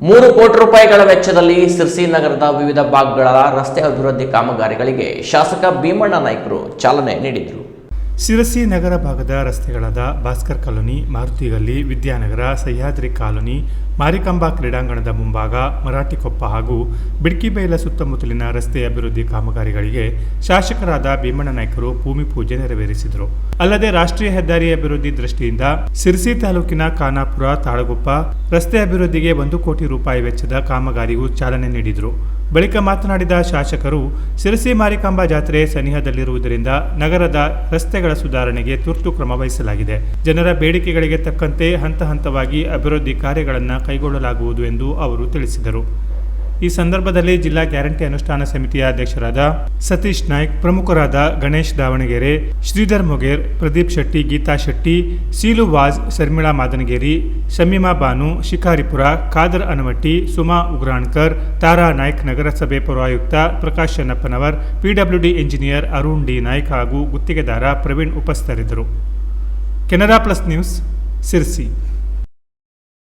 3 ಕೋಟಿ ರೂಪಾಯಿಗಳ ವೆಚ್ಚದಲ್ಲಿ ಸಿರ್ಸಿ ನಗರದ ವಿವಿಧ ಭಾಗಗಳ ರಸ್ತೆ ಅಭಿವೃದ್ಧಿ ಕಾಮಗಾರಿಗಳಿಗೆ ಶಾಸಕ ಭೀಮಣ್ಣ ನಾಯ್ಕರು ಚಾಲನೆ ನೀಡಿದರು. ಶಿರಸಿ ನಗರ ಭಾಗದ ರಸ್ತೆಗಳಾದ ಭಾಸ್ಕರ್ ಕಾಲೋನಿ, ಮಾರುತಿಗಲ್ಲಿ, ವಿದ್ಯಾನಗರ, ಸಹ್ಯಾದ್ರಿ ಕಾಲೋನಿ, ಮಾರಿಕಾಂಬಾ ಕ್ರೀಡಾಂಗಣದ ಮುಂಭಾಗ, ಮರಾಠಿಕೊಪ್ಪ ಹಾಗೂ ಬಿಡ್ಕಿಬೈಲ ಸುತ್ತಮುತ್ತಲಿನ ರಸ್ತೆ ಅಭಿವೃದ್ಧಿ ಕಾಮಗಾರಿಗಳಿಗೆ ಶಾಸಕರಾದ ಭೀಮಣ್ಣ ನಾಯ್ಕರು ಭೂಮಿ ಪೂಜೆ ನೆರವೇರಿಸಿದರು. ಅಲ್ಲದೆ ರಾಷ್ಟ್ರೀಯ ಹೆದ್ದಾರಿ ಅಭಿವೃದ್ಧಿ ದೃಷ್ಟಿಯಿಂದ ಸಿರ್ಸಿ ತಾಲೂಕಿನ ಖಾನಾಪುರ, ತಾಳಗುಪ್ಪ ರಸ್ತೆ ಅಭಿವೃದ್ಧಿಗೆ 1 ಕೋಟಿ ರೂಪಾಯಿ ವೆಚ್ಚದ ಕಾಮಗಾರಿಗೂ ಚಾಲನೆ ನೀಡಿದರು. ಬಳಿಕ ಮಾತನಾಡಿದ ಶಾಸಕರು, ಸಿರಸಿ ಮಾರಿಕಾಂಬಾ ಜಾತ್ರೆ ಸನಿಹದಲ್ಲಿರುವುದರಿಂದ ನಗರದ ರಸ್ತೆಗಳ ಸುಧಾರಣೆಗೆ ತುರ್ತು ಕ್ರಮ ವಹಿಸಲಾಗಿದೆ. ಜನರ ಬೇಡಿಕೆಗಳಿಗೆ ತಕ್ಕಂತೆ ಹಂತ ಹಂತವಾಗಿ ಅಭಿವೃದ್ಧಿ ಕಾರ್ಯಗಳನ್ನು ಕೈಗೊಳ್ಳಲಾಗುವುದು ಎಂದು ಅವರು ತಿಳಿಸಿದರು. ಈ ಸಂದರ್ಭದಲ್ಲಿ ಜಿಲ್ಲಾ ಗ್ಯಾರಂಟಿ ಅನುಷ್ಠಾನ ಸಮಿತಿಯ ಅಧ್ಯಕ್ಷರಾದ ಸತೀಶ್ ನಾಯ್ಕ್, ಪ್ರಮುಖರಾದ ಗಣೇಶ್ ದಾವಣಗೆರೆ, ಶ್ರೀಧರ್ ಮೊಗೇರ್, ಪ್ರದೀಪ್ ಶೆಟ್ಟಿ, ಗೀತಾ ಶೆಟ್ಟಿ, ಸೀಲು ವಾಜ್, ಶರ್ಮಿಳಾ ಮಾದನಗೇರಿ, ಶಮೀಮಾ ಬಾನು, ಶಿಕಾರಿಪುರ, ಖಾದರ್ ಅನವಟ್ಟಿ, ಸುಮಾ ಉಗ್ರಾಣ್ಕರ್, ತಾರಾ ನಾಯ್ಕ್, ನಗರಸಭೆ ಪೌರಾಯುಕ್ತ Prakash Channappanavar, PWD engineer Arun d Naik ಹಾಗೂ ಗುತ್ತಿಗೆದಾರ ಪ್ರವೀಣ್ ಉಪಸ್ಥಿತರಿದ್ದರು. Canara plus news, Sirsi.